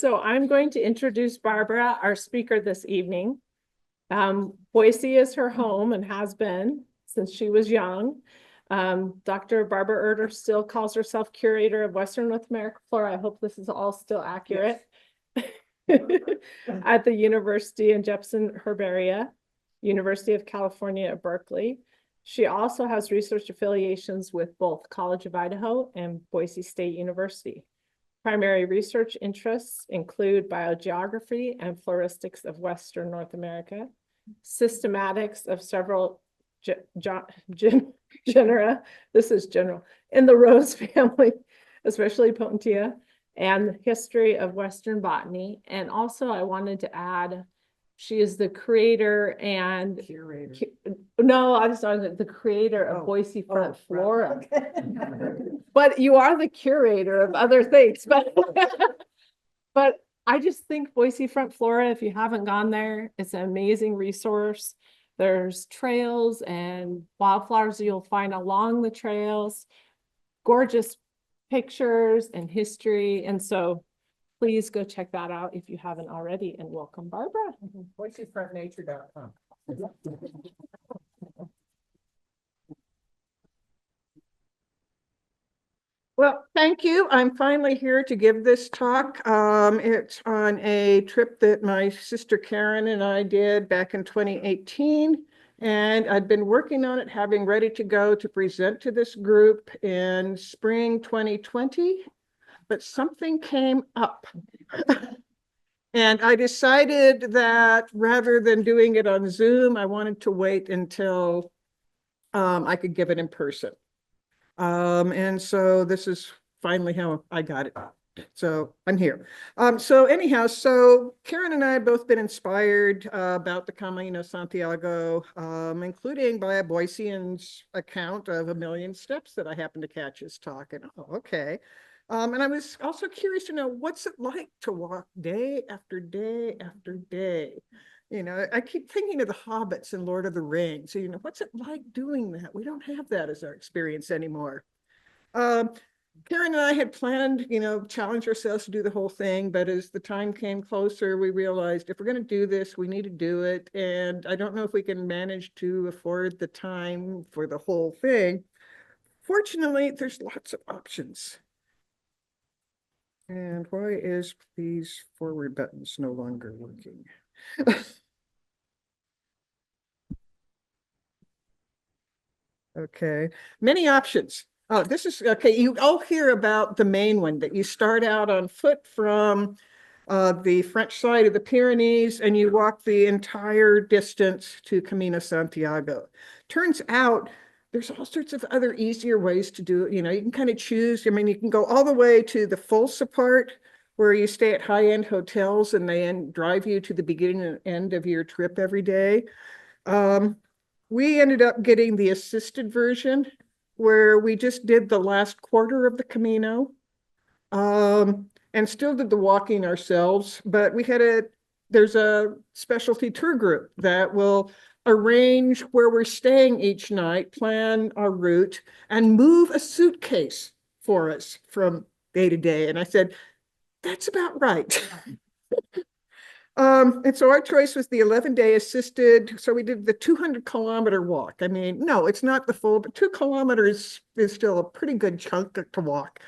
so I'm going to introduce Barbara, our speaker this evening. Boise is her home and has been since she was young. Dr. Barbara Ertter still calls herself curator of Western North America flora. I hope this is all still accurate. Yes. At the University in Jepson Herbaria, University of California at Berkeley. She also has research affiliations with both College of Idaho and Boise State University. Primary research interests include biogeography and floristics of Western North America, systematics of several genera, this is general, in the rose family, especially Potentia, and history of Western botany. And also I wanted to add, she is the creator and curator. No, I was not the creator of Boise Front Flora. Okay. But you are the curator of other things. But I just think Boise Front Flora, if you haven't gone there, it's an amazing resource. There's trails and wildflowers you'll find along the trails, gorgeous pictures and history. And so please go check that out if you haven't already, and welcome, Barbara. BoiseFrontNature.com. Well, thank you. I'm finally here to give this talk. It's on a trip that my sister Karen and I did back in 2018. And I'd been working on it, having ready to go to present to this group in spring 2020. But something came up. And I decided that rather than doing it on Zoom, I wanted to wait until I could give it in person. And so this is finally how I got it. So I'm here. So anyhow, so Karen and I have both been inspired about the Camino de Santiago, including by a Boisean's account of 1,000,000 steps that I happened to catch his talk. And oh, okay. And I was also curious to know, what's it like to walk day after day after day? You know, I keep thinking of the hobbits and Lord of the Rings. You know, what's it like doing that? We don't have that as our experience anymore. Karen and I had planned, you know, challenge ourselves to do the whole thing. But as the time came closer, we realized if we're going to do this, we need to do it. And I don't know if we can manage to afford the time for the whole thing. Fortunately, there's lots of options. And why is these forward buttons no longer working? Okay, many options. Oh, this is okay. You all hear about the main one that you start out on foot from the French side of the Pyrenees and you walk the entire distance to Camino Santiago. Turns out there's all sorts of other easier ways to do it. You know, you can kind of choose. I mean, you can go all the way to the Fulsa part where you stay at high-end hotels and they drive you to the beginning and end of your trip every day. We ended up getting the assisted version where we just did the last quarter of the Camino and still did the walking ourselves. But we had there's a specialty tour group that will arrange where we're staying each night, plan our route, and move a suitcase for us from day to day. And I said, that's about right. And so our choice was the 11-day assisted. So we did the 200-kilometer walk. I mean, no, it's not the full, but 2 kilometers is still a pretty good chunk to walk.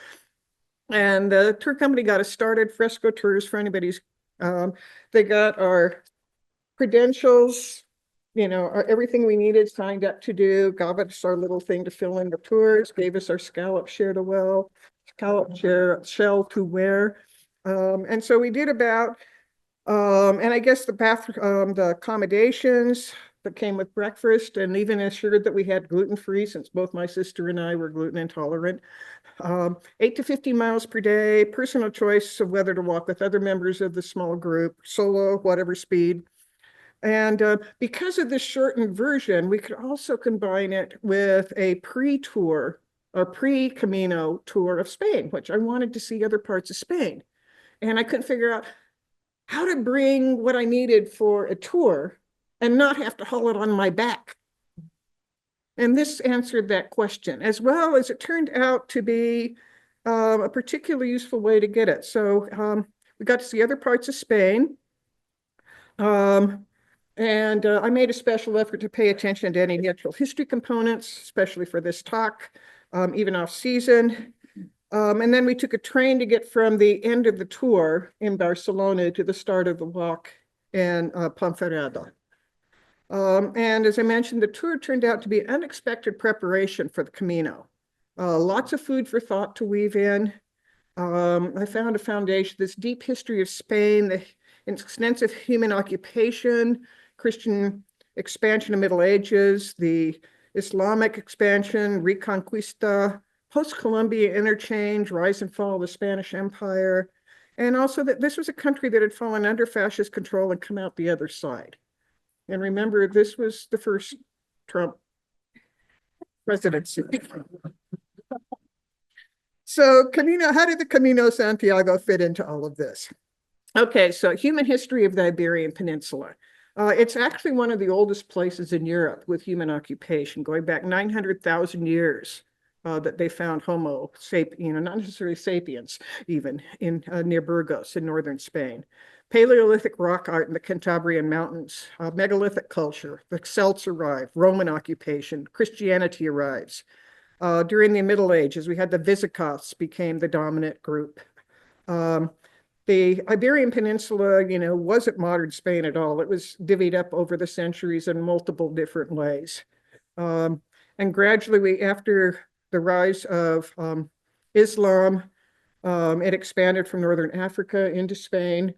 And the tour company got us started, Fresco Tours for anybody's. They got our credentials, you know, everything we needed signed up to do, gave us our little thing to fill in the tours, gave us our scallop shell to wear. And so we did about, and I guess the accommodations that came with breakfast, and even assured that we had gluten-free since both my sister and I were gluten intolerant. 8 to 15 miles per day, personal choice of whether to walk with other members of the small group, solo, whatever speed. And because of the shortened version, we could also combine it with a pre-tour or pre-Camino tour of Spain, which I wanted to see other parts of Spain. And I couldn't figure out how to bring what I needed for a tour and not have to haul it on my back. And this answered that question, as well as it turned out to be a particularly useful way to get it. So We got to see other parts of Spain. I made a special effort to pay attention to any natural history components, especially for this talk, even off season. And then we took a train to get from the end of the tour in Barcelona to the start of the walk in Ponferrada. And as I mentioned, the tour turned out to be an unexpected preparation for the Camino. Lots of food for thought to weave in. I found a foundation, this deep history of Spain, the extensive human occupation, Christian expansion of Middle Ages, the Islamic expansion, Reconquista, post-Columbia interchange, rise and fall of the Spanish Empire, and also that this was a country that had fallen under fascist control and come out the other side. And remember, this was the first Trump presidency. So how did the Camino de Santiago fit into all of this? Okay, so human history of the Iberian Peninsula. It's actually one of the oldest places in Europe with human occupation, going back 900,000 years that they found Homo sapiens, not necessarily sapiens, even in near Burgos in northern Spain. Paleolithic rock art in the Cantabrian Mountains, megalithic culture, the Celts arrive, Roman occupation, Christianity arrives. During the Middle Ages, we had the Visigoths became the dominant group. The Iberian Peninsula, wasn't modern Spain at all. It was divvied up over the centuries in multiple different ways. And gradually, after the rise of Islam, it expanded from northern Africa into Spain,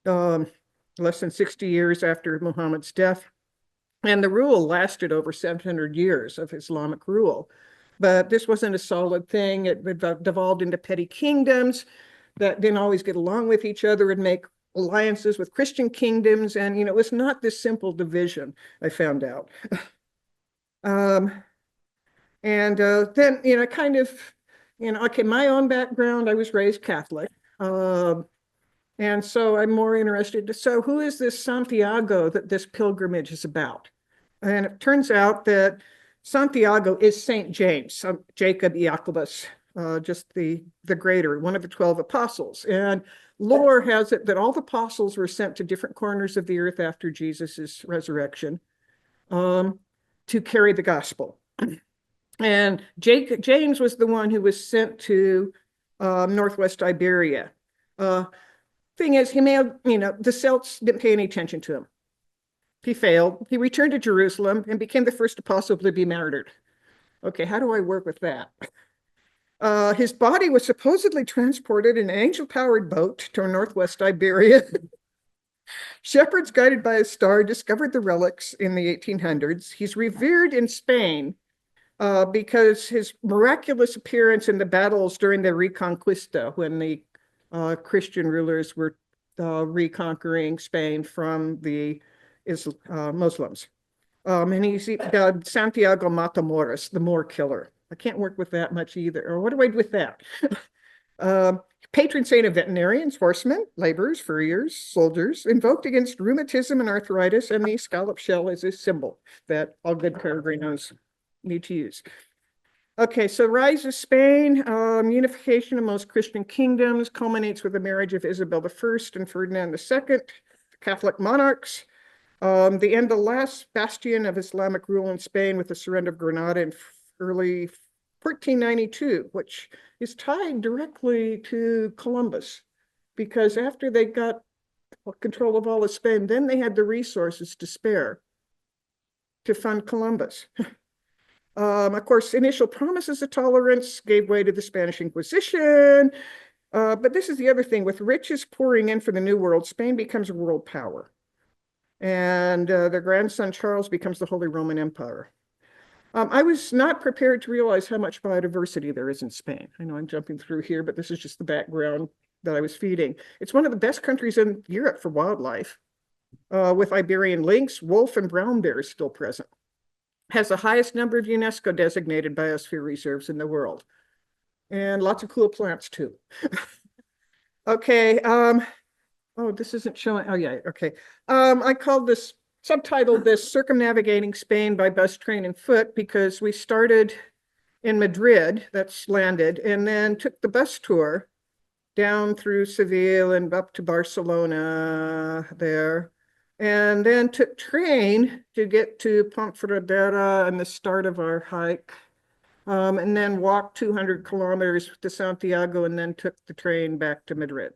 less than 60 years after Muhammad's death. And the rule lasted over 700 years of Islamic rule. But this wasn't a solid thing. It devolved into petty kingdoms that didn't always get along with each other and make alliances with Christian kingdoms. And, it was not this simple division, I found out. Then, kind of, okay, my own background, I was raised Catholic. And so I'm more interested. So who is this Santiago that this pilgrimage is about? And it turns out that Santiago is St. James, Jacob Iacobus, just the greater, one of the 12 apostles. And lore has it that all the apostles were sent to different corners of the earth after Jesus's resurrection to carry the gospel. And James was the one who was sent to northwest Iberia. Thing is, he may have, the Celts didn't pay any attention to him. He failed. He returned to Jerusalem and became the first apostle to be martyred. Okay, how do I work with that? His body was supposedly transported in an angel-powered boat to northwest Iberia. Shepherds guided by a star discovered the relics in the 1800s. He's revered in Spain because his miraculous appearance in the battles during the Reconquista, when the Christian rulers were reconquering Spain from the Muslims. And he's Santiago Matamoros, the Moor killer. I can't work with that much either. Or what do I do with that? Patron saint of veterinarians, horsemen, laborers, furriers, soldiers, invoked against rheumatism and arthritis, and the scallop shell is a symbol that all good Peregrinos need to use. Okay, so rise of Spain, unification of most Christian kingdoms, culminates with the marriage of Isabel I and Ferdinand II, Catholic monarchs. The end of the last bastion of Islamic rule in Spain with the surrender of Granada in early 1492, which is tied directly to Columbus, because after they got control of all of Spain, then they had the resources to spare to fund Columbus. Of course, initial promises of tolerance gave way to the Spanish Inquisition. But this is the other thing. With riches pouring in for the New World, Spain becomes a world power. And their grandson, Charles, becomes the Holy Roman Empire. I was not prepared to realize how much biodiversity there is in Spain. I know I'm jumping through here, but this is just the background that I was feeding. It's one of the best countries in Europe for wildlife, with Iberian lynx, wolf, and brown bears still present. Has the highest number of UNESCO designated biosphere reserves in the world. And lots of cool plants too. Okay, oh, this isn't showing, oh yeah, okay. I called this, subtitled this Circumnavigating Spain by Bus, Train, and Foot, because we started in Madrid, that's landed, and then took the bus tour down through Seville and up to Barcelona there. And then took train to get to Ponferrada and the start of our hike. And then walked 200 kilometers to Santiago and then took the train back to Madrid.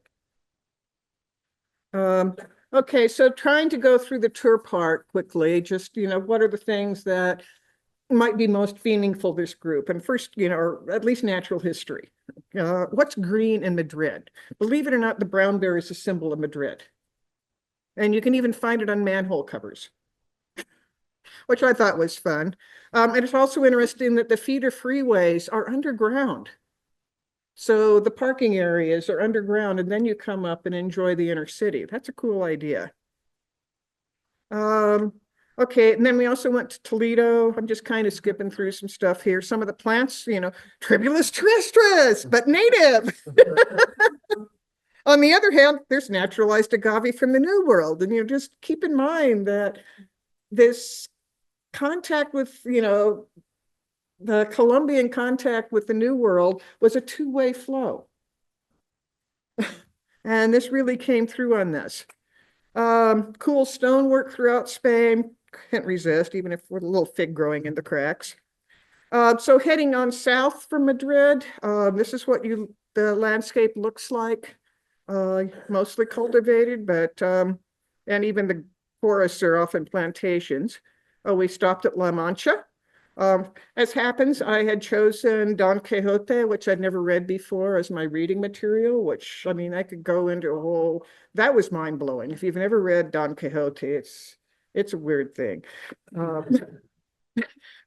Okay, so trying to go through the tour part quickly, just, what are the things that might be most meaningful to this group? And first, or at least natural history. What's green in Madrid? Believe it or not, the brown bear is a symbol of Madrid. And you can even find it on manhole covers, which I thought was fun. And it's also interesting that the feeder freeways are underground. So the parking areas are underground, and then you come up and enjoy the inner city. That's a cool idea. Okay, and then we also went to Toledo. I'm just kind of skipping through some stuff here. Some of the plants, Tribulus terrestris, but native. On the other hand, there's naturalized agave from the New World. And just keep in mind that this contact with, the Colombian contact with the New World was a two-way flow. And this really came through on this. Cool stonework throughout Spain. Can't resist, even if with a little fig growing in the cracks. So heading on south from Madrid, this is what the landscape looks like. Mostly cultivated, but and even the forests are often plantations. We stopped at La Mancha. As happens, I had chosen Don Quixote, which I'd never read before, as my reading material, which, I could go into a whole, that was mind-blowing. If you've never read Don Quixote, it's a weird thing.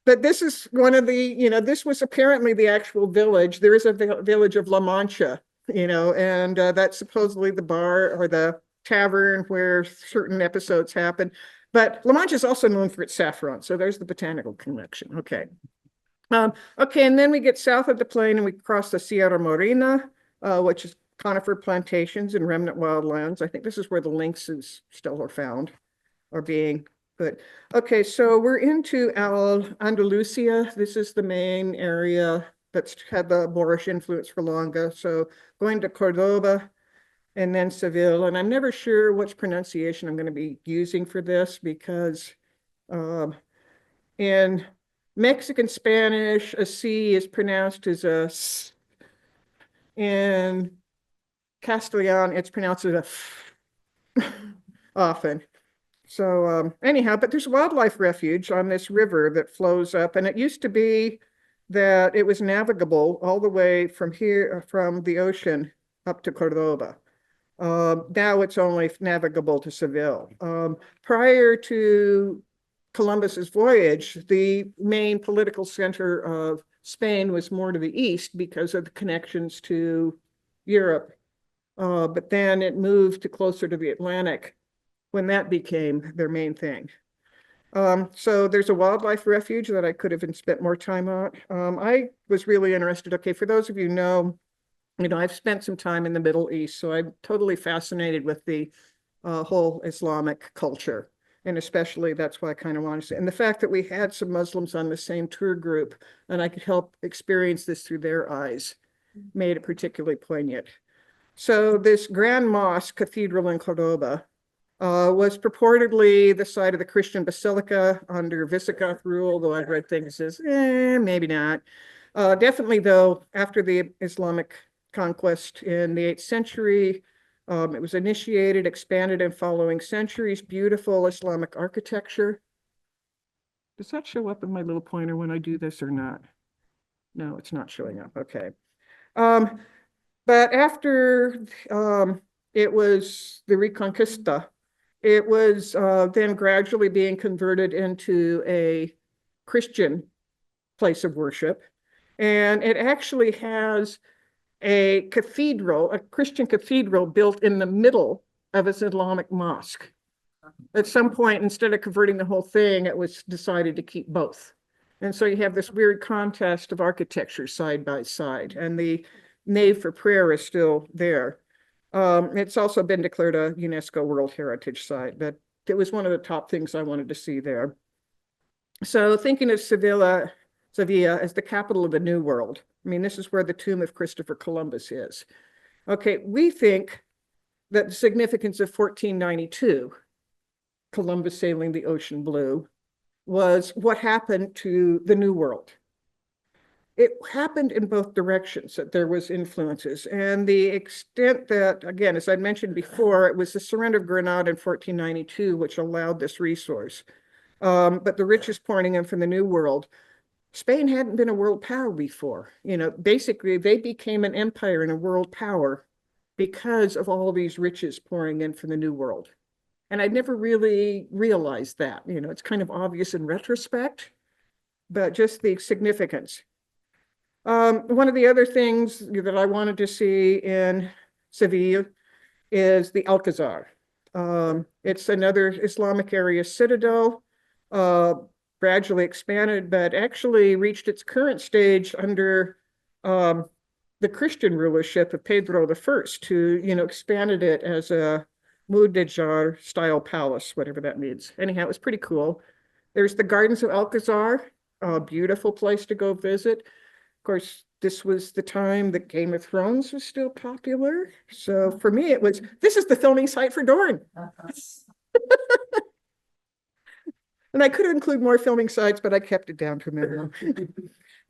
But this is one of the, this was apparently the actual village. There is a village of La Mancha, and that's supposedly the bar or the tavern where certain episodes happen. But La Mancha is also known for its saffron. So there's the botanical connection. Okay. Okay, and then we get south of the plain and we cross the Sierra Morena, which is conifer plantations and remnant wildlands. I think this is where the lynxes still are found or being put. Okay, so we're into Andalusia. This is the main area that's had the Moorish influence for longer. So going to Cordoba and then Seville. And I'm never sure which pronunciation I'm going to be using for this because in Mexican Spanish, a C is pronounced as a S. In Castellan, it's pronounced as a F often. So anyhow, but there's a wildlife refuge on this river that flows up. And it used to be that it was navigable all the way from here, from the ocean up to Cordoba. Now it's only navigable to Seville. Prior to Columbus's voyage, the main political center of Spain was more to the east because of the connections to Europe. But then it moved to closer to the Atlantic when that became their main thing. So there's a wildlife refuge that I could have spent more time on. I was really interested. Okay, for those of you who know, I've spent some time in the Middle East, so I'm totally fascinated with the whole Islamic culture. And especially that's why I kind of wanted to say. And the fact that we had some Muslims on the same tour group and I could help experience this through their eyes made it particularly poignant. So this Grand Mosque Cathedral in Cordoba was purportedly the site of the Christian Basilica under Visigoth rule, though I've read things as, maybe not. Definitely, though, after the Islamic conquest in the 8th century, it was initiated, expanded in following centuries, beautiful Islamic architecture. Does that show up in my little pointer when I do this or not? No, it's not showing up. Okay. But after it was the Reconquista, it was then gradually being converted into a Christian place of worship. And it actually has a cathedral, a Christian cathedral built in the middle of its Islamic mosque. At some point, instead of converting the whole thing, it was decided to keep both. And so you have this weird contrast of architecture side by side, and the nave for prayer is still there. It's also been declared a UNESCO World Heritage Site, but it was one of the top things I wanted to see there. So thinking of Sevilla as the capital of the New World. I mean, this is where the tomb of Christopher Columbus is. Okay, we think that the significance of 1492, Columbus sailing the ocean blue, was what happened to the New World. It happened in both directions, that there was influences, and the extent that, again, as I mentioned before, it was the surrender of Granada in 1492 which allowed this resource. But the riches pouring in from the New World, Spain hadn't been a world power before. You know, basically they became an empire and a world power because of all these riches pouring in from the New World. And I never really realized that. You know, it's kind of obvious in retrospect, but just the significance. One of the other things that I wanted to see in Seville is the Alcazar. It's another Islamic area citadel, gradually expanded, but actually reached its current stage under the Christian rulership of Pedro I, who, you know, expanded it as a Mudejar style palace, whatever that means. Anyhow, it was pretty cool. There's the Gardens of Alcazar, a beautiful place to go visit. Of course, this was the time that Game of Thrones was still popular. So for me, it was, this is the filming site for Dorne. And I could include more filming sites, but I kept it down to a minimum.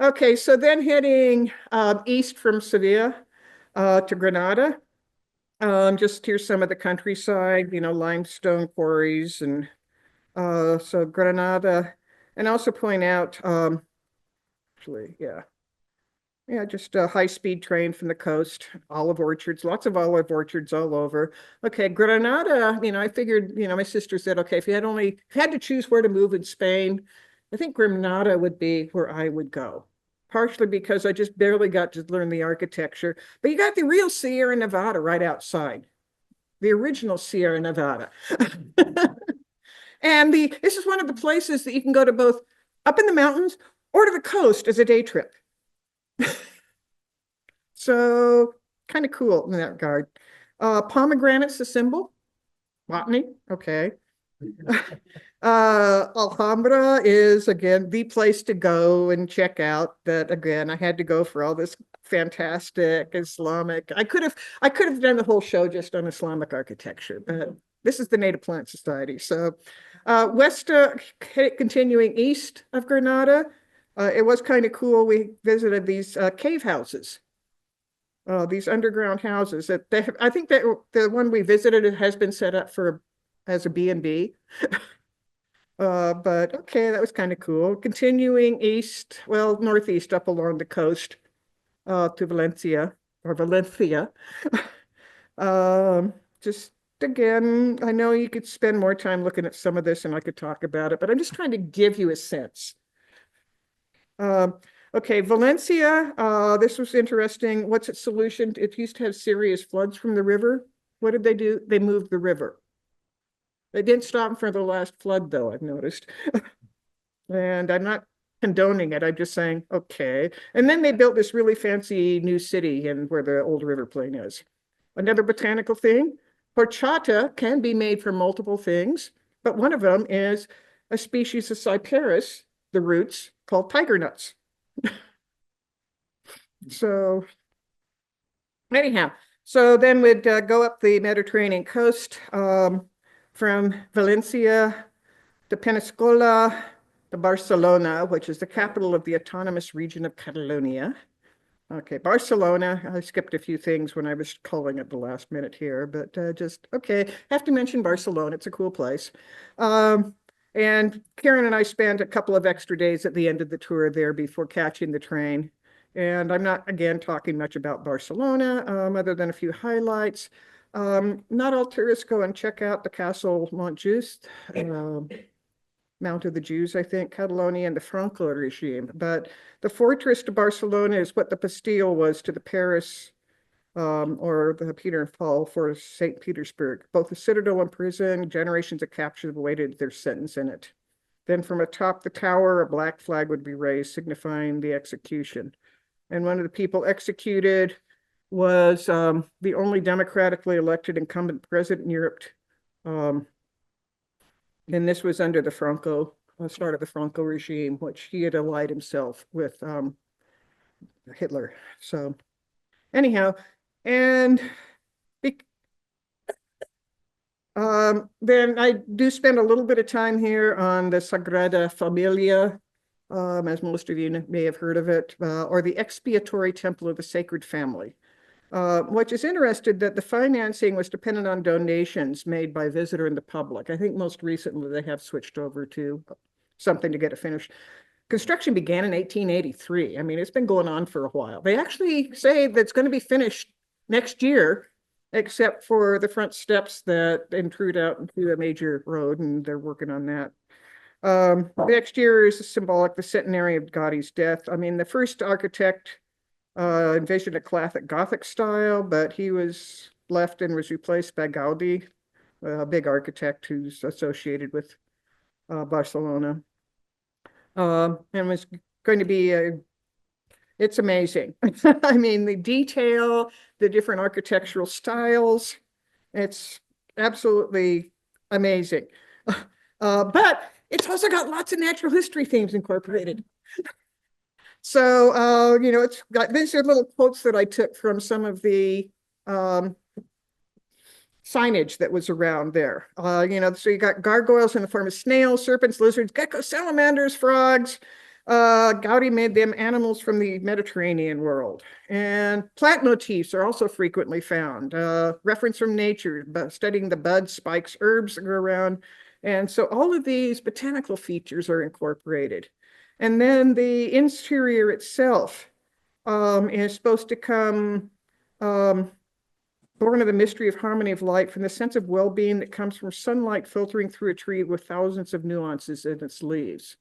Okay, so then heading east from Sevilla to Granada. Just here's some of the countryside, you know, limestone quarries. And so Granada, and also point out, actually, yeah, just a high-speed train from the coast, olive orchards, lots of olive orchards all over. Okay, Granada, you know, I figured, you know, my sister said, okay, if you had to choose where to move in Spain, I think Granada would be where I would go. Partially because I just barely got to learn the architecture, but you got the real Sierra Nevada right outside, the original Sierra Nevada. And this is one of the places that you can go to both up in the mountains or to the coast as a day trip. So kind of cool in that regard. Pomegranate's the symbol. Botany, okay. Alhambra is, again, the place to go and check out. That, again, I had to go for all this fantastic Islamic. I could have done the whole show just on Islamic architecture, but this is the Native Plant Society. So continuing east of Granada, it was kind of cool. We visited these cave houses. These underground houses that I think that the one we visited has been set up as a B&B. But okay, that was kind of cool. Continuing east, well, northeast up along the coast to Valencia. Just again, I know you could spend more time looking at some of this and I could talk about it, but I'm just trying to give you a sense. Okay, Valencia, this was interesting. What's its solution? It used to have serious floods from the river. What did they do? They moved the river. They didn't stop for the last flood, though, I've noticed. And I'm not condoning it. I'm just saying, okay. And then they built this really fancy new city in where the old river plain is. Another botanical thing, horchata can be made from multiple things, but one of them is a species of cyperus, the roots, called tiger nuts. So anyhow, so then we'd go up the Mediterranean coast from Valencia to Peninsula to Barcelona, which is the capital of the autonomous region of Catalonia. Okay, Barcelona, I skipped a few things when I was calling it the last minute here, but just, okay, have to mention Barcelona, it's a cool place. And Karen and I spent a couple of extra days at the end of the tour there before catching the train. And I'm not, again, talking much about Barcelona, other than a few highlights. Not all tourists go and check out the Castle Montjuïc, Mount of the Jews, I think, Catalonia and the Franco regime. But the fortress to Barcelona is what the Bastille was to the Paris or the Peter and Paul for St. Petersburg. Both the citadel and prison, generations of captives awaited their sentence in it. Then from atop the tower, a black flag would be raised, signifying the execution. And one of the people executed was the only democratically elected incumbent president in Europe. And this was under the start of the Franco regime, which he had allied himself with Hitler. So anyhow, And then I do spend a little bit of time here on the Sagrada Familia, as most of you may have heard of it, or the Expiatory Temple of the Sacred Family. Which is interesting that the financing was dependent on donations made by visitor and the public. I think most recently they have switched over to something to get it finished. Construction began in 1883. I mean, it's been going on for a while. They actually say that it's going to be finished next year, except for the front steps that intrude out into a major road, and they're working on that. The exterior is symbolic, the centenary of Gaudi's death. I mean, the first architect envisioned a classic Gothic style, but he was left and was replaced by Gaudi, a big architect who's associated with Barcelona. And was going to be it's amazing. I mean, the detail, the different architectural styles, it's absolutely amazing. But it's also got lots of natural history themes incorporated. So, you know, it's got, these are little quotes that I took from some of the signage that was around there. You know, so you got gargoyles in the form of snails, serpents, lizards, geckos, salamanders, frogs. Gaudi made them animals from the Mediterranean world. And plant motifs are also frequently found. Reference from nature, studying the buds, spikes, herbs that grow around. And so all of these botanical features are incorporated. And then the interior itself is supposed to come born of the mystery of harmony of light from the sense of well-being that comes from sunlight filtering through a tree with thousands of nuances in its leaves.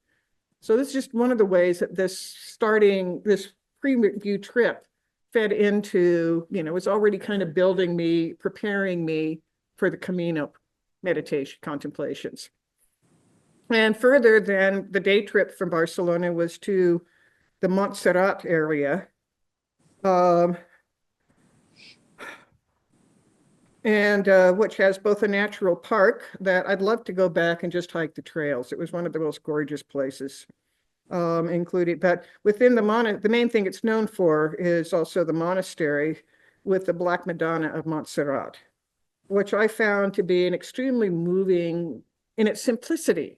So this is just one of the ways that this preview trip fed into, you know, it's already kind of building me, preparing me for the Camino meditation contemplations. And further than the day trip from Barcelona was to the Montserrat area. Which has both a natural park that I'd love to go back and just hike the trails. It was one of the most gorgeous places, including, but within the main thing it's known for is also the monastery with the Black Madonna of Montserrat, which I found to be an extremely moving in its simplicity,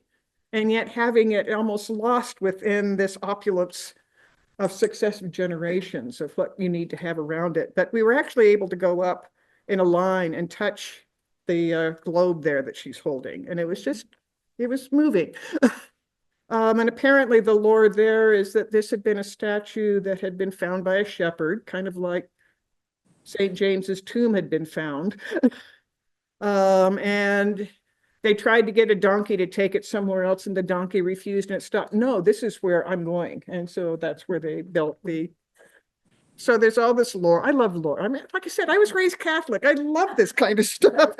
and yet having it almost lost within this opulence of successive generations of what you need to have around it. But we were actually able to go up in a line and touch the globe there that she's holding. And it was moving. And apparently the lore there is that this had been a statue that had been found by a shepherd, kind of like St. James's tomb had been found. And they tried to get a donkey to take it somewhere else, and the donkey refused, and it stopped. No, this is where I'm going. And so that's where they built so there's all this lore. I love lore. I mean, like I said, I was raised Catholic. I love this kind of stuff.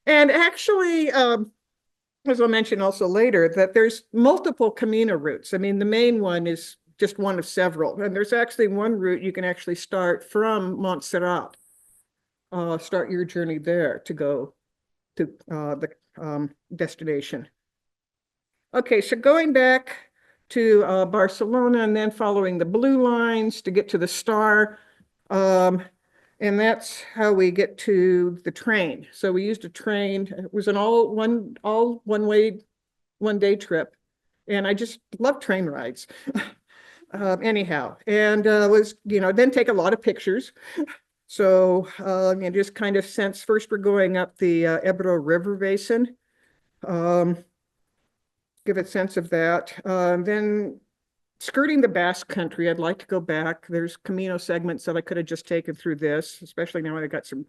And actually, as I'll mention also later, that there's multiple Camino routes. I mean, the main one is just one of several. And there's actually one route you can actually start from Montserrat. Start your journey there to go to the destination. Okay, so going back to Barcelona and then following the blue lines to get to the star. And that's how we get to the train. So we used a train. It was an all one day trip. And I just love train rides. Anyhow, and was, you know, then take a lot of pictures. So and just kind of sense, first we're going up the Ebro River Basin. Give a sense of that. Then skirting the Basque Country, I'd like to go back. There's Camino segments that I could have just taken through this, especially now I got some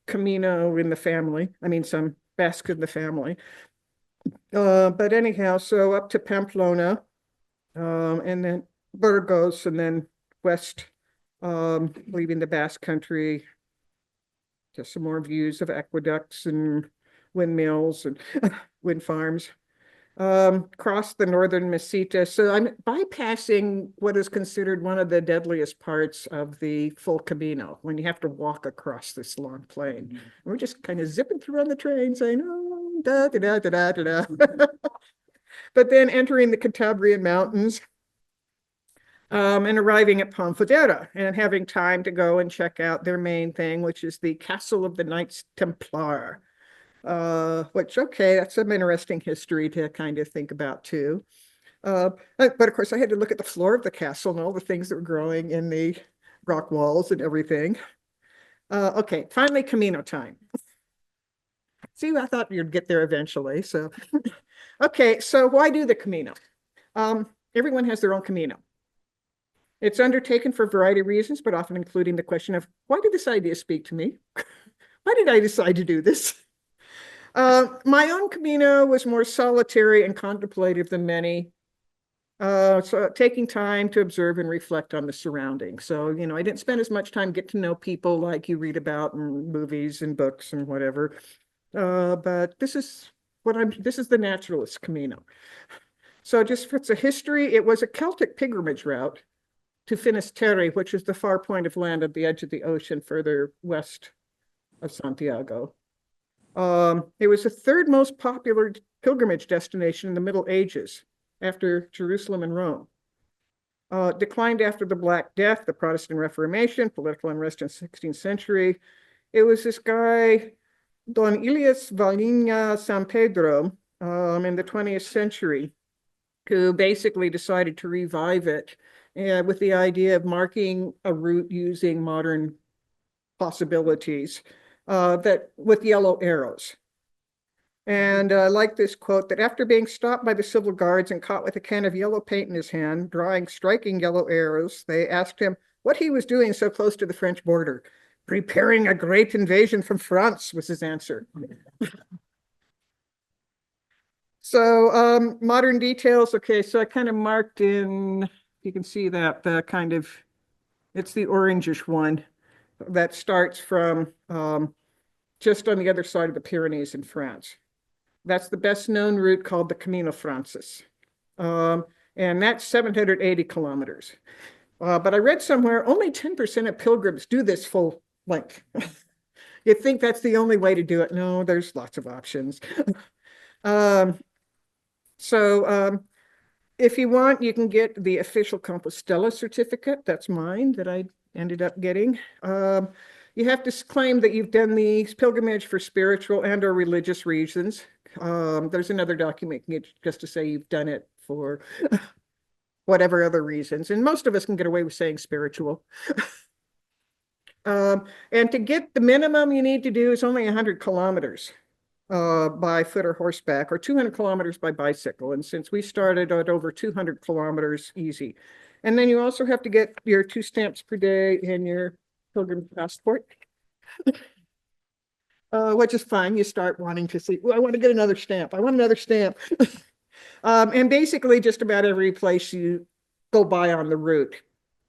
Camino in the family. I mean, some Basque in the family. But anyhow, so up to Pamplona, and then Burgos, and then west, leaving the Basque Country. Just some more views of aqueducts and windmills and wind farms. Cross the northern Meseta. So I'm bypassing what is considered one of the deadliest parts of the full Camino, when you have to walk across this long plain. Mm-hmm. We're just kind of zipping through on the train saying, oh, da, da, da, da, da, da. But then entering the Cantabrian Mountains. and arriving at Ponferrada and having time to go and check out their main thing, which is the Castle of the Knights Templar. Which, okay, that's some interesting history to kind of think about too. But of course, I had to look at the floor of the castle and all the things that were growing in the rock walls and everything. Okay, finally, Camino time. See, I thought you'd get there eventually. So, okay, so why do the Camino? Everyone has their own Camino. It's undertaken for a variety of reasons, but often including the question of, why did this idea speak to me? Why did I decide to do this? My own Camino was more solitary and contemplative than many. So taking time to observe and reflect on the surroundings. So, I didn't spend as much time getting to know people like you read about in movies and books and whatever. But this is the Naturalist Camino. So just for its a history, it was a Celtic pilgrimage route to Finisterre, which is the far point of land at the edge of the ocean further west of Santiago. It was the third most popular pilgrimage destination in the Middle Ages, after Jerusalem and Rome. Declined after the Black Death, the Protestant Reformation, political unrest in the 16th century. It was this guy, Don Elias Valina San Pedro, in the 20th century, who basically decided to revive it with the idea of marking a route using modern possibilities that with yellow arrows. And I like this quote that after being stopped by the civil guards and caught with a can of yellow paint in his hand, drawing striking yellow arrows, they asked him what he was doing so close to the French border. Preparing a great invasion from France was his answer. So modern details. Okay, so I kind of marked in, you can see that the kind of, it's the orangish one that starts from just on the other side of the Pyrenees in France. That's the best known route called the Camino Frances. And that's 780 kilometers. But I read somewhere only 10% of pilgrims do this full length. You'd think that's the only way to do it. No, there's lots of options. If you want, you can get the official Compostela certificate. That's mine that I ended up getting. You have to claim that you've done the pilgrimage for spiritual and or religious reasons. There's another document you can get just to say you've done it for whatever other reasons. And most of us can get away with saying spiritual. And to get the minimum you need to do is only 100 kilometers by foot or horseback, or 200 kilometers by bicycle. And since we started at over 200 kilometers, easy. And then you also have to get your 2 stamps per day in your pilgrim passport. Which is fine. You start wanting to see, I want to get another stamp. I want another stamp. And basically just about every place you go by on the route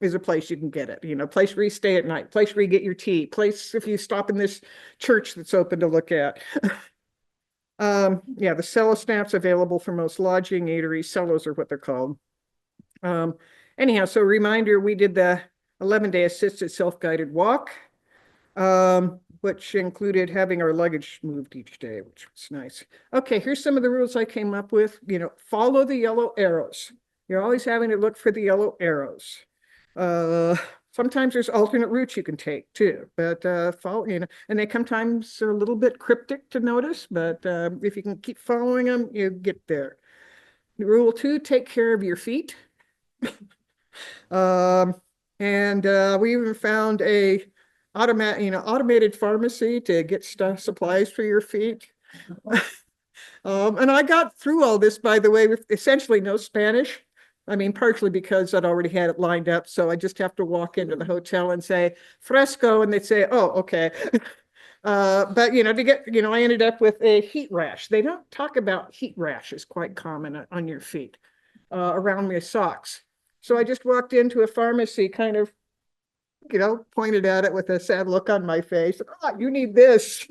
is a place you can get it. Place where you stay at night, place where you get your tea, place if you stop in this church that's open to look at. Yeah, the cello stamps available for most lodging, eateries, cellos are what they're called. Anyhow, so reminder, we did the 11-day assisted self-guided walk. Which included having our luggage moved each day, which was nice. Okay, here's some of the rules I came up with. Follow the yellow arrows. You're always having to look for the yellow arrows. Sometimes there's alternate routes you can take too, but follow, and they sometimes are a little bit cryptic to notice, but if you can keep following them, you get there. Rule 2, take care of your feet. And we even found a automated pharmacy to get supplies for your feet. And I got through all this, by the way, with essentially no Spanish. I mean, partially because I'd already had it lined up. So I just have to walk into the hotel and say, fresco, and they'd say, oh, okay. But, to get, I ended up with a heat rash. They don't talk about heat rashes quite common on your feet, around my socks. So I just walked into a pharmacy, kind of, pointed at it with a sad look on my face. Oh, you need this,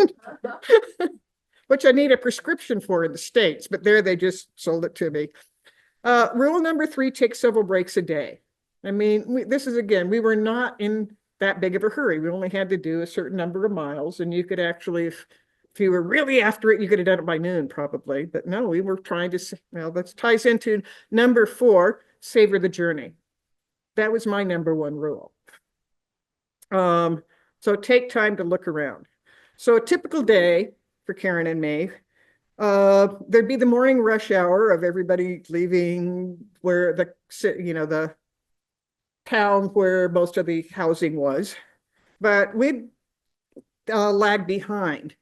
which I need a prescription for in the States, but there they just sold it to me. Rule number 3, take several breaks a day. I mean, this is, again, we were not in that big of a hurry. We only had to do a certain number of miles, and you could actually, if you were really after it, you could have done it by noon probably. But no, we were trying to, that ties into number 4, savor the journey. That was my number one rule. So take time to look around. So a typical day for Karen and me, there'd be the morning rush hour of everybody leaving where the town where most of the housing was, but we'd lag behind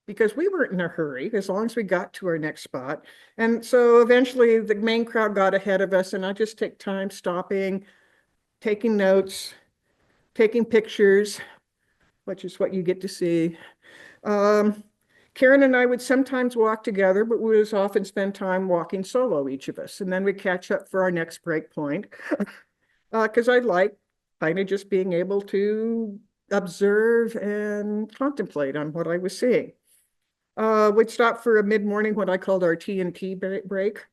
because we weren't in a hurry as long as we got to our next spot. And so eventually the main crowd got ahead of us, and I just take time stopping, taking notes, taking pictures, which is what you get to see. Karen and I would sometimes walk together, but we would often spend time walking solo, each of us. And then we catch up for our next break point. Because I like kind of just being able to observe and contemplate on what I was seeing. We'd stop for a mid-morning, what I called our tea and tea break.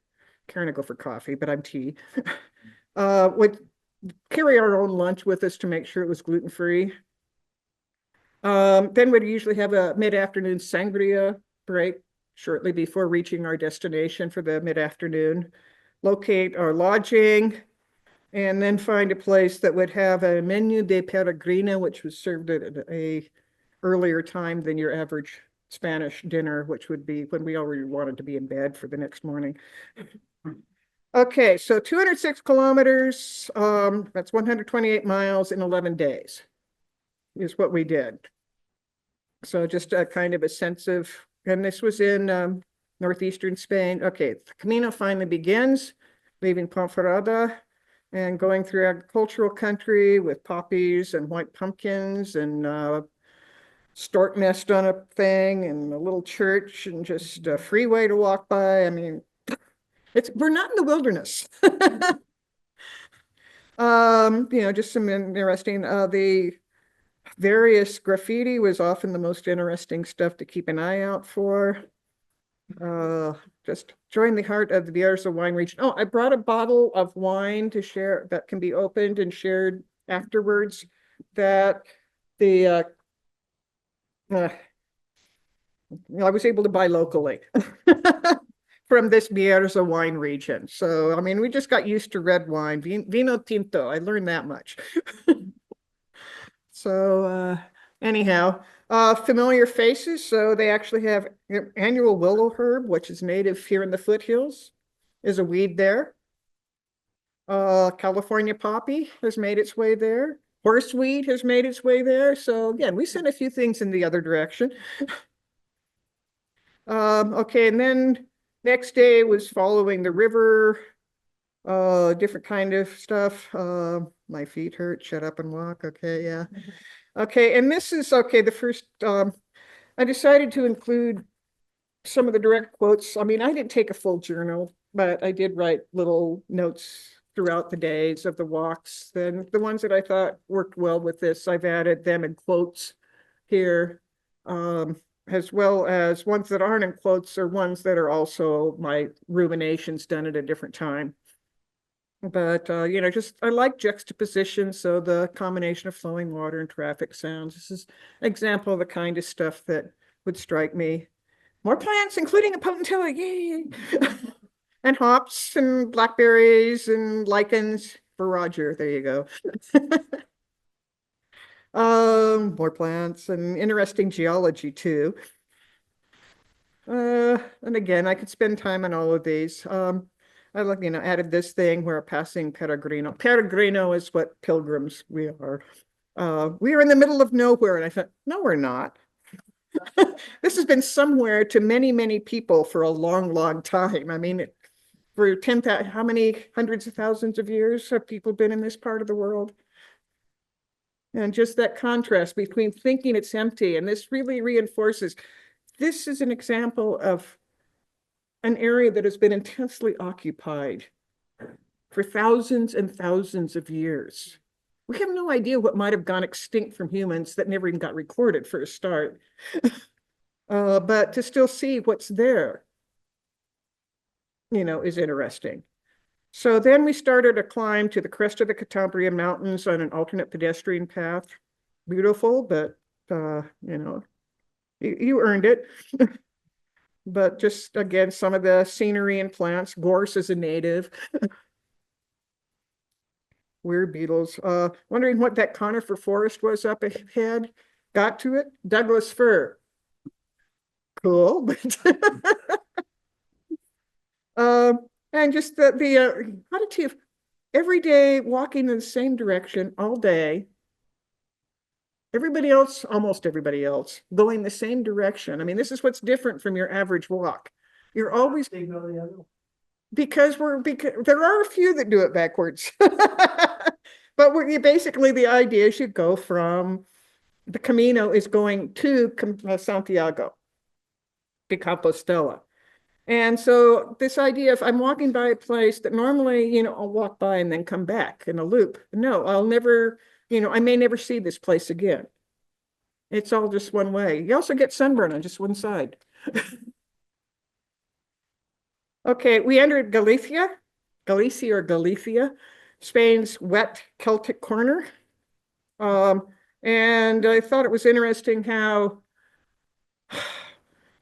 Karen would go for coffee, but I'm tea. Would carry our own lunch with us to make sure it was gluten-free. Then we'd usually have a mid-afternoon sangria break shortly before reaching our destination for the mid-afternoon. Locate our lodging, and then find a place that would have a menu de peregrino, which was served at a earlier time than your average Spanish dinner, which would be when we already wanted to be in bed for the next morning. Okay, so 206 kilometers, that's 128 miles in 11 days is what we did. So just a kind of a sense of, and this was in northeastern Spain. Okay, the Camino finally begins, leaving Ponferrada and going through agricultural country with poppies and white pumpkins and stork nest on a thing and a little church and just a freeway to walk by. I mean, we're not in the wilderness. Just some interesting, the various graffiti was often the most interesting stuff to keep an eye out for. Just join the heart of the Bierzo wine region. Oh, I brought a bottle of wine to share that can be opened and shared afterwards that I was able to buy locally from this Bierzo wine region. So, I mean, we just got used to red wine, vino tinto. I learned that much. So, anyhow, familiar faces. So they actually have annual willow herb, which is native here in the foothills, is a weed there. California poppy has made its way there. Horseweed has made its way there. So again, we sent a few things in the other direction. Okay, and then next day was following the river, different kind of stuff. My feet hurt, shut up and walk. Okay, yeah. Okay, and this is, okay, the first, I decided to include some of the direct quotes. I mean, I didn't take a full journal, but I did write little notes throughout the days of the walks. Then the ones that I thought worked well with this, I've added them in quotes here, as well as ones that aren't in quotes or ones that are also my ruminations done at a different time. But, just I like juxtaposition. So the combination of flowing water and traffic sounds. This is an example of the kind of stuff that would strike me. More plants, including a potentilla, yay! And hops and blackberries and lichens for Roger. There you go. More plants and interesting geology too. And again, I could spend time on all of these. I added this thing where passing Peregrino. Peregrino is what pilgrims we are. We are in the middle of nowhere. And I thought, no, we're not. This has been somewhere to many, many people for a long, long time. I mean, for 10,000, how many hundreds of thousands of years have people been in this part of the world? And just that contrast between thinking it's empty, and this really reinforces, this is an example of an area that has been intensely occupied for thousands and thousands of years. We have no idea what might have gone extinct from humans that never even got recorded for a start. But to still see what's there, is interesting. So then we started a climb to the crest of the Cantabria Mountains on an alternate pedestrian path. Beautiful, but, you earned it. But just, again, some of the scenery and plants. Gorse is a native. weird beetles. Wondering what that conifer forest was up ahead. Got to it. Douglas fir. Cool. And just the oddity of every day walking in the same direction all day. Everybody else, almost everybody else, going the same direction. I mean, this is what's different from your average walk. You're always because there are a few that do it backwards. But basically the idea is you go from the Camino is going to Santiago de Compostela. And so this idea, if I'm walking by a place that normally, I'll walk by and then come back in a loop. No, I'll never, I may never see this place again. It's all just one way. You also get sunburn on just one side. Okay, we entered Galicia or Galicia, Spain's wet Celtic corner. And I thought it was interesting how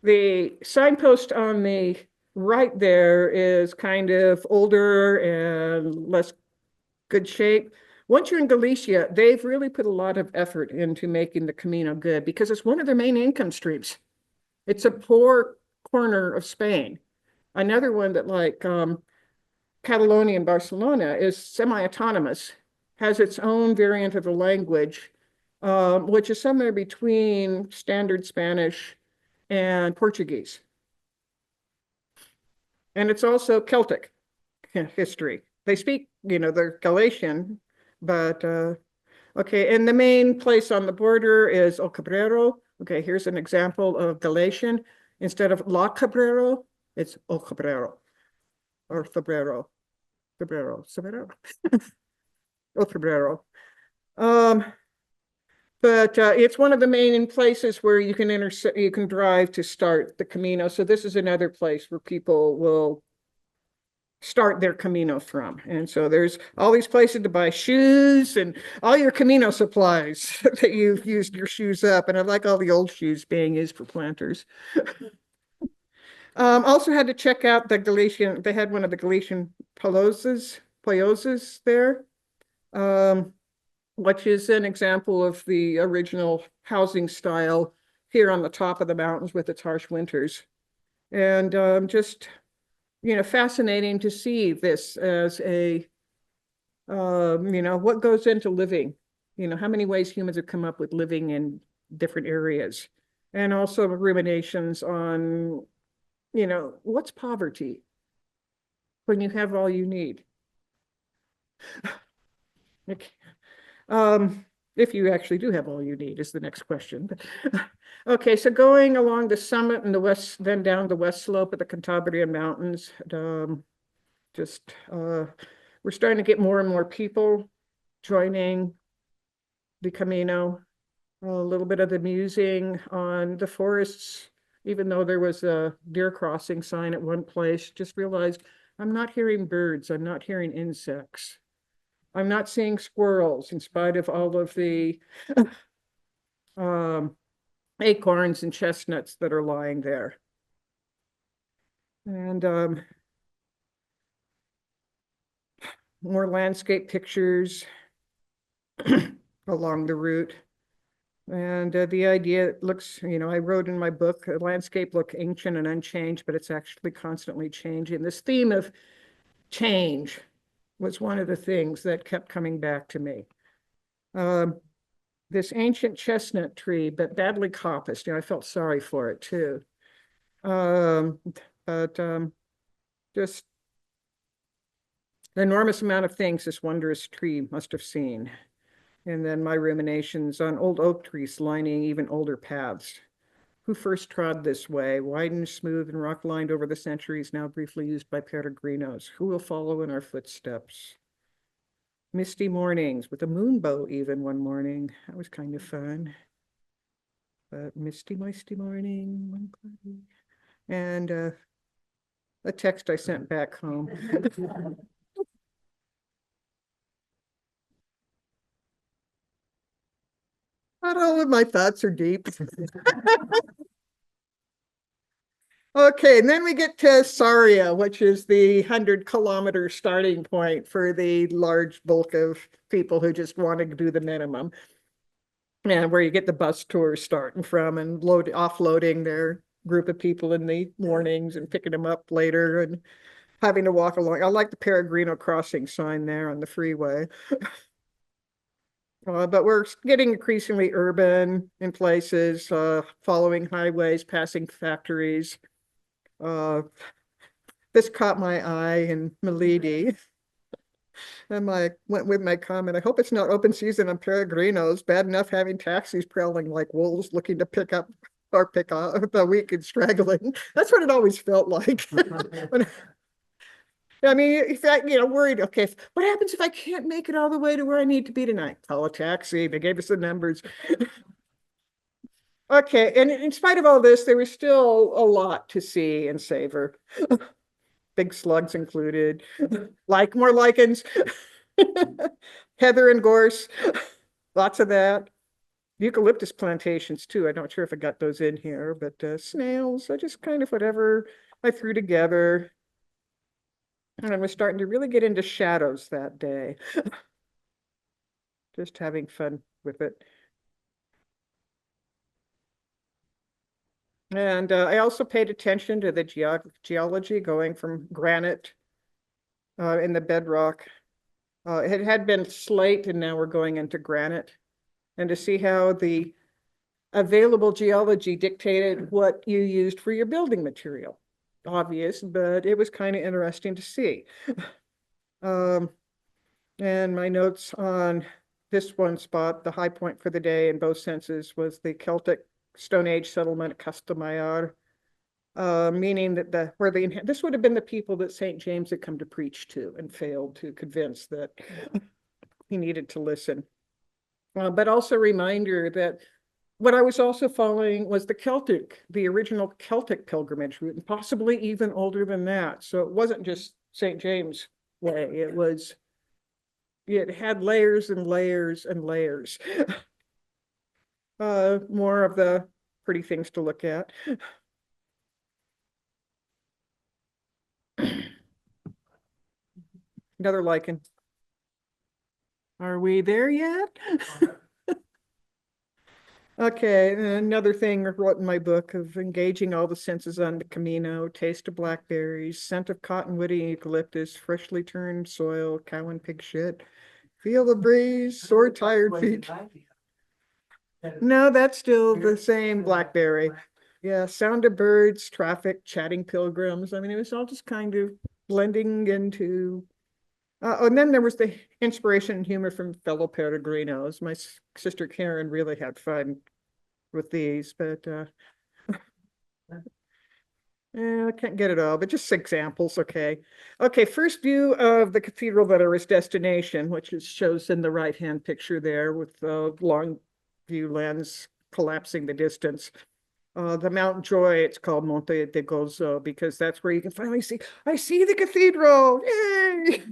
the signpost on the right there is kind of older and less good shape. Once you're in Galicia, they've really put a lot of effort into making the Camino good because it's one of their main income streams. It's a poor corner of Spain. Another one that like Catalonia and Barcelona is semi-autonomous, has its own variant of the language, which is somewhere between standard Spanish and Portuguese. And it's also Celtic history. They speak, they're Galician, but okay. And the main place on the border is El Cabrero. Okay, here's an example of Galician. Instead of La Cabrero, it's El Cabrero or Cabrero. El Cabrero. But it's one of the main places where you can drive to start the Camino. So this is another place where people will start their Camino from. And so there's all these places to buy shoes and all your Camino supplies that you've used your shoes up. And I like all the old shoes being used for planters. Also had to check out the Galician, they had one of the Galician poyoses there, which is an example of the original housing style here on the top of the mountains with its harsh winters. And just, fascinating to see this as a, what goes into living, how many ways humans have come up with living in different areas. And also ruminations on, what's poverty when you have all you need? Okay. If you actually do have all you need is the next question. Okay, so going along the summit and the west, then down the west slope of the Cantabrian Mountains, we're starting to get more and more people joining the Camino. A little bit of the musing on the forests, even though there was a deer crossing sign at one place, just realized I'm not hearing birds, I'm not hearing insects. I'm not seeing squirrels in spite of all of the acorns and chestnuts that are lying there. And more landscape pictures along the route. And the idea looks, I wrote in my book, landscape look ancient and unchanged, but it's actually constantly changing. This theme of change was one of the things that kept coming back to me. This ancient chestnut tree, but badly coppiced. I felt sorry for it too. Just the enormous amount of things this wondrous tree must have seen. And then my ruminations on old oak trees lining even older paths. Who first trod this way, widened, smooth, and rock-lined over the centuries, now briefly used by peregrinos? Who will follow in our footsteps? Misty mornings, with a moonbow even one morning. That was kind of fun. But misty morning, one cloudy. And a text I sent back home. Not all of my thoughts are deep. Okay, and then we get to Saria, which is the 100-kilometer starting point for the large bulk of people who just want to do the minimum. And where you get the bus tours starting from and offloading their group of people in the mornings and picking them up later and having to walk along. I like the Peregrino crossing sign there on the freeway. But we're getting increasingly urban in places, following highways, passing factories. This caught my eye in Milady. And I went with my comment, I hope it's not open season on Peregrinos. Bad enough having taxis prowling like wolves looking to pick up or pick off the weak and straggling. That's what it always felt like. I mean, if I, worried, okay, what happens if I can't make it all the way to where I need to be tonight? Call a taxi. They gave us the numbers. Okay, and in spite of all this, there was still a lot to see and savor. Big slugs included, like more lichens, heather and gorse, lots of that. Eucalyptus plantations too. I'm not sure if I got those in here, but snails, I just kind of whatever I threw together. And I was starting to really get into shadows that day. Just having fun with it. And I also paid attention to the geology going from granite in the bedrock. It had been slate and now we're going into granite. And to see how the available geology dictated what you used for your building material. Obvious, but it was kind of interesting to see. And my notes on this one spot, the high point for the day in both senses was the Celtic Stone Age settlement at Castellmayr, meaning that this would have been the people that St. James had come to preach to and failed to convince that he needed to listen. But also a reminder that what I was also following was the original Celtic pilgrimage route, and possibly even older than that. So it wasn't just St. James way. It had layers and layers and layers. More of the pretty things to look at. Another lichen. Are we there yet? Okay, another thing I wrote in my book of engaging all the senses on the Camino, taste of blackberries, scent of cottonwood and eucalyptus, freshly turned soil, cow and pig shit, feel the breeze, sore tired feet. No, that's still the same blackberry. Yeah, sound of birds, traffic, chatting pilgrims. I mean, it was all just kind of blending into. And then there was the inspiration and humor from fellow peregrinos. My sister Karen really had fun with these, but I can't get it all, but just examples, okay. Okay, first view of the cathedral that was destination, which shows in the right-hand picture there with the long view lens collapsing the distance. The Mount Joy, it's called Monte de Gozo, because that's where you can finally see, I see the cathedral, yay!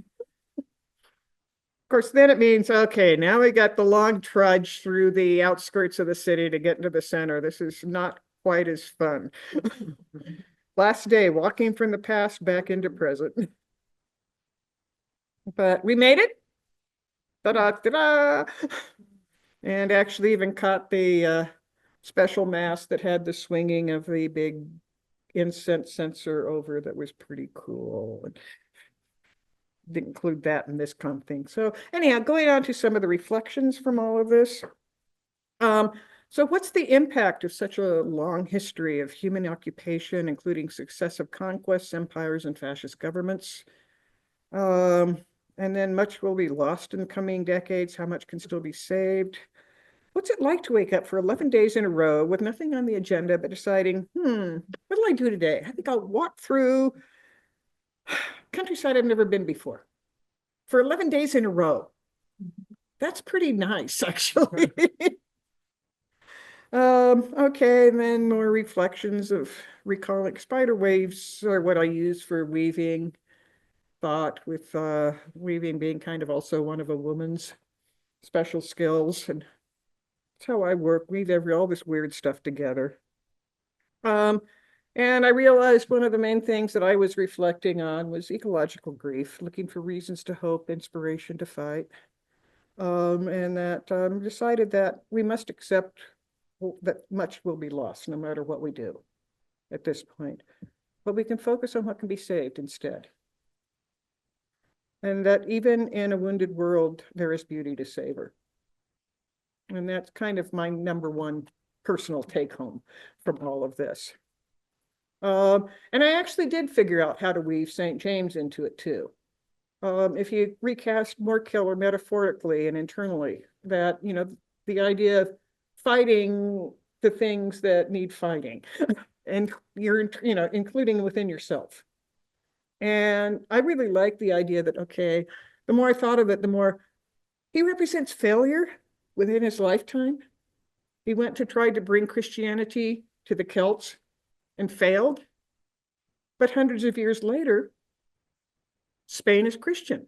Of course, then it means, okay, now we got the long trudge through the outskirts of the city to get into the center. This is not quite as fun. Last day, walking from the past back into present. But we made it. Ta-da, ta-da! And actually even caught the special mass that had the swinging of the big incense censer over that was pretty cool. Didn't include that in this kind of thing. So anyhow, going on to some of the reflections from all of this. So what's the impact of such a long history of human occupation, including successive conquests, empires, and fascist governments? And then much will be lost in the coming decades. How much can still be saved? What's it like to wake up for 11 days in a row with nothing on the agenda, but deciding, what'll I do today? I think I'll walk through countryside I've never been before for 11 days in a row. That's pretty nice, actually. Okay, and then more reflections of recalling spider waves are what I use for weaving thought, with weaving being kind of also one of a woman's special skills, and that's how I work, weave all this weird stuff together. And I realized one of the main things that I was reflecting on was ecological grief, looking for reasons to hope, inspiration to fight. And that decided that we must accept that much will be lost no matter what we do at this point. But we can focus on what can be saved instead. And that even in a wounded world, there is beauty to savor. And that's kind of my number one personal take home from all of this. And I actually did figure out how to weave St. James into it too. If you recast Moorkiller metaphorically and internally, that, you know, the idea of fighting the things that need fighting and you're, you know, including within yourself. And I really like the idea that, okay, the more I thought of it, the more he represents failure within his lifetime. He went to try to bring Christianity to the Celts and failed. But hundreds of years later, Spain is Christian.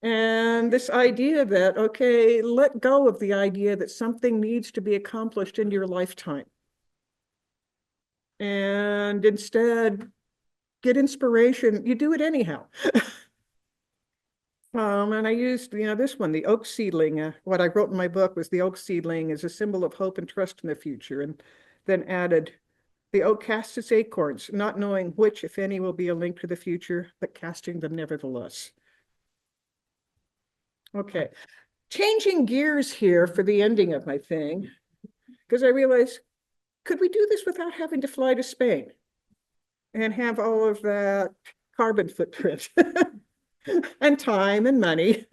And this idea that, okay, let go of the idea that something needs to be accomplished in your lifetime. And instead, get inspiration. You do it anyhow. And I used, you know, this one, the oak seedling. What I wrote in my book was the oak seedling is a symbol of hope and trust in the future. And then added, the oak casts its acorns, not knowing which, if any, will be a link to the future, but casting them nevertheless. Okay, changing gears here for the ending of my thing, because I realized, could we do this without having to fly to Spain and have all of that carbon footprint and time and money?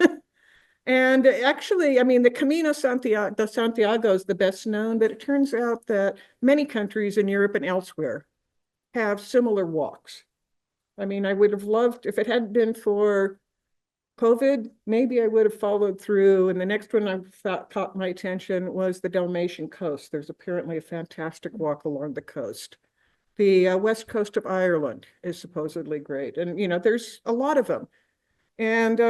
And actually, I mean, the Camino de Santiago is the best known, but it turns out that many countries in Europe and elsewhere have similar walks. I mean, I would have loved, if it hadn't been for COVID, maybe I would have followed through. And the next one I thought caught my attention was the Dalmatian coast. There's apparently a fantastic walk along the coast. The west coast of Ireland is supposedly great. And, you know, there's a lot of them. And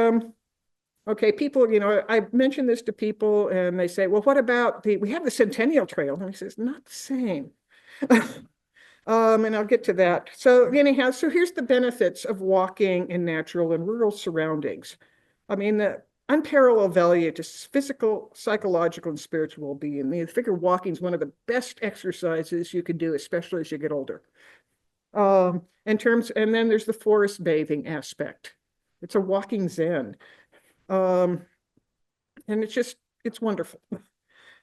okay, people, you know, I mentioned this to people and they say, well, what about we have the Centennial Trail. And I says, not the same. And I'll get to that. So anyhow, so here's the benefits of walking in natural and rural surroundings. I mean, the unparalleled value to physical, psychological, and spiritual well-being. I figure walking is one of the best exercises you can do, especially as you get older. And then there's the forest bathing aspect. It's a walking zen. And it's wonderful.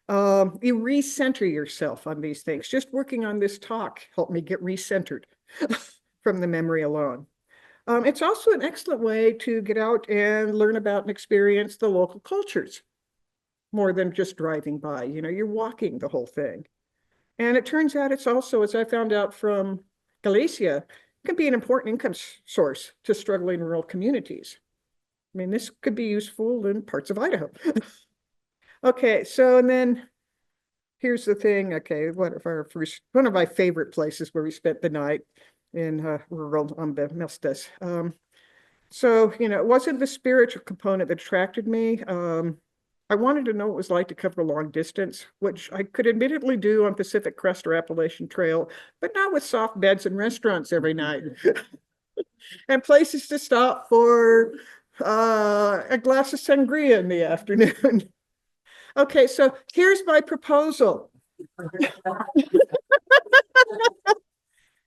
You recenter yourself on these things. Just working on this talk helped me get recentered from the memory alone. It's also an excellent way to get out and learn about and experience the local cultures more than just driving by. You know, you're walking the whole thing. And it turns out it's also, as I found out from Galicia, can be an important income source to struggling rural communities. I mean, this could be useful in parts of Idaho. Okay, so and then here's the thing. Okay, one of my favorite places where we spent the night in rural Mestas. So, you know, it wasn't the spiritual component that attracted me. I wanted to know what it was like to cover a long distance, which I could admittedly do on Pacific Crest or Appalachian Trail, but not with soft beds and restaurants every night and places to stop for a glass of sangria in the afternoon. Okay, so here's my proposal.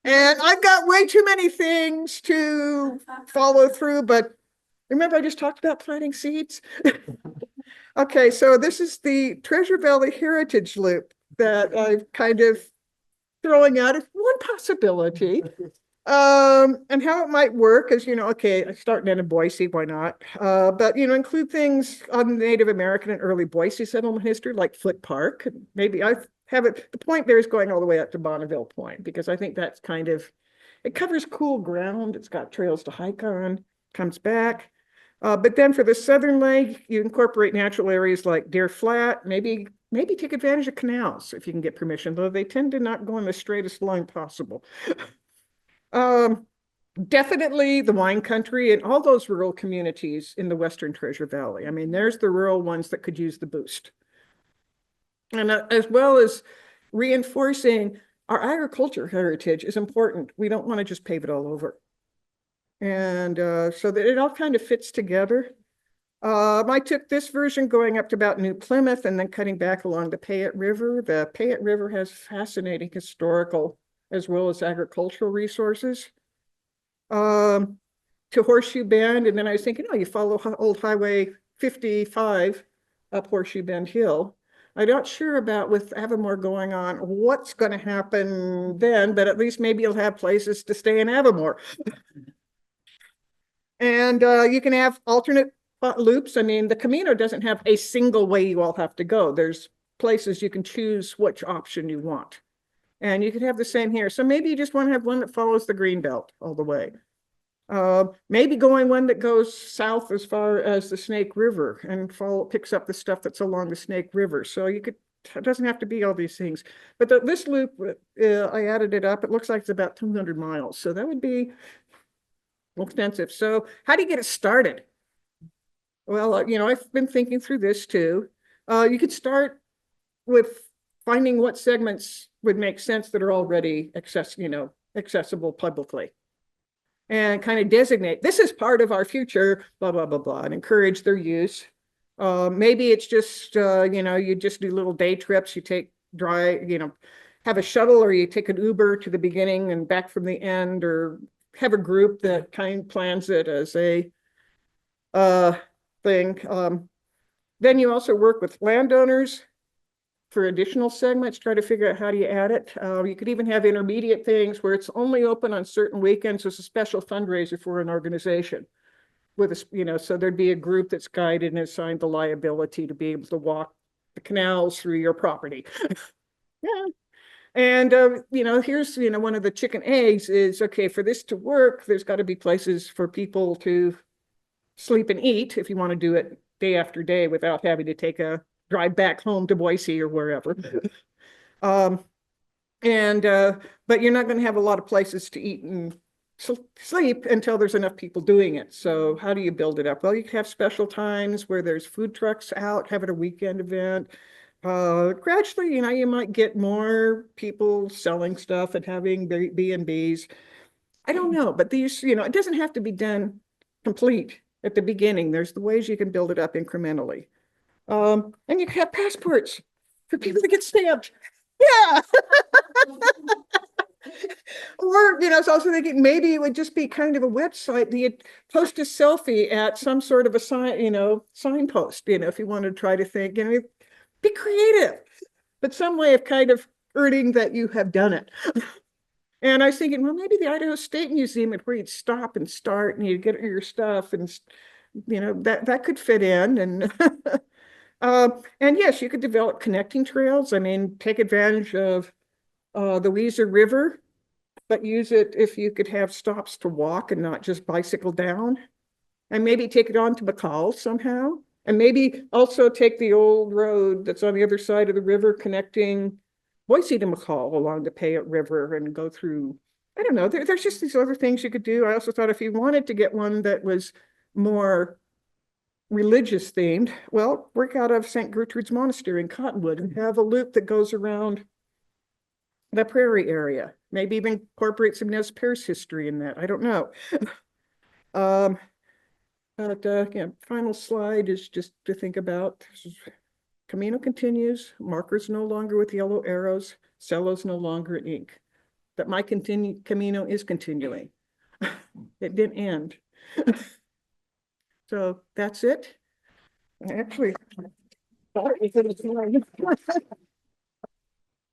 And I've got way too many things to follow through, but remember I just talked about planting seeds? Okay, so this is the Treasure Valley Heritage Loop that I'm kind of throwing out as one possibility. And how it might work is, you know, okay, I start in Boise, why not? But, you know, include things on Native American and early Boise settlement history, like Foot Park. Maybe I have it. The point there is going all the way up to Bonneville Point, because I think that's kind of, it covers cool ground. It's got trails to hike on, comes back. But then for the southern leg, you incorporate natural areas like Deer Flat, maybe take advantage of canals if you can get permission, though they tend to not go in the straightest line possible. Definitely the wine country and all those rural communities in the Western Treasure Valley. I mean, there's the rural ones that could use the boost. And as well as reinforcing our agriculture heritage is important. We don't want to just pave it all over. And so that it all kind of fits together. I took this version going up to about New Plymouth and then cutting back along the Payette River. The Payette River has fascinating historical as well as agricultural resources. To Horseshoe Bend, and then I was thinking, oh, you follow old Highway 55 up Horseshoe Bend Hill. I'm not sure about with Avamore going on what's going to happen then, but at least maybe you'll have places to stay in Avamore. And you can have alternate loops. I mean, the Camino doesn't have a single way you all have to go. There's places you can choose which option you want. And you could have the same here. So maybe you just want to have one that follows the green belt all the way. Maybe going one that goes south as far as the Snake River and picks up the stuff that's along the Snake River. So you could, it doesn't have to be all these things. But this loop, I added it up. It looks like it's about 200 miles. So that would be expensive. So how do you get it started? Well, you know, I've been thinking through this too. You could start with finding what segments would make sense that are already accessible publicly. And kind of designate, this is part of our future, blah, blah, blah, blah, and encourage their use. Maybe it's just, you just do little day trips, you have a shuttle or you take an Uber to the beginning and back from the end, or have a group that kind of plans it as a thing. Then you also work with landowners for additional segments, try to figure out how do you add it. You could even have intermediate things where it's only open on certain weekends. It's a special fundraiser for an organization with a, so there'd be a group that's guided and assigned the liability to be able to walk the canals through your property. Yeah. And, here's, one of the chicken eggs is, okay, for this to work, there's got to be places for people to sleep and eat if you want to do it day after day without having to drive back home to Boise or wherever. But you're not going to have a lot of places to eat and sleep until there's enough people doing it. So how do you build it up? Well, you can have special times where there's food trucks out, have it a weekend event. Gradually, you might get more people selling stuff and having B&Bs. I don't know, but these, it doesn't have to be done complete at the beginning. There's the ways you can build it up incrementally. And you can have passports for people to get stamped. Yeah. Or, I was also thinking maybe it would just be kind of a website that you'd post a selfie at some sort of a signpost, if you want to try to think, be creative, but some way of kind of earning that you have done it. And I was thinking, well, maybe the Idaho State Museum is where you'd stop and start and you get your stuff and, that could fit in. And and yes, you could develop connecting trails. I mean, take advantage of the Weiser River, but use it if you could have stops to walk and not just bicycle down. And maybe take it on to McCall somehow. And maybe also take the old road that's on the other side of the river connecting Boise to McCall along the Payette River and go through, I don't know, there's just these other things you could do. I also thought if you wanted to get one that was more religious themed, well, work out of St. Gertrude's Monastery in Cottonwood and have a loop that goes around the prairie area. Maybe even incorporate some Nez Perce history in that. I don't know. Final slide is just to think about. Camino continues. Markers no longer with yellow arrows. Cello's no longer in ink. That my Camino is continuing. It didn't end. So that's it. I actually thought it was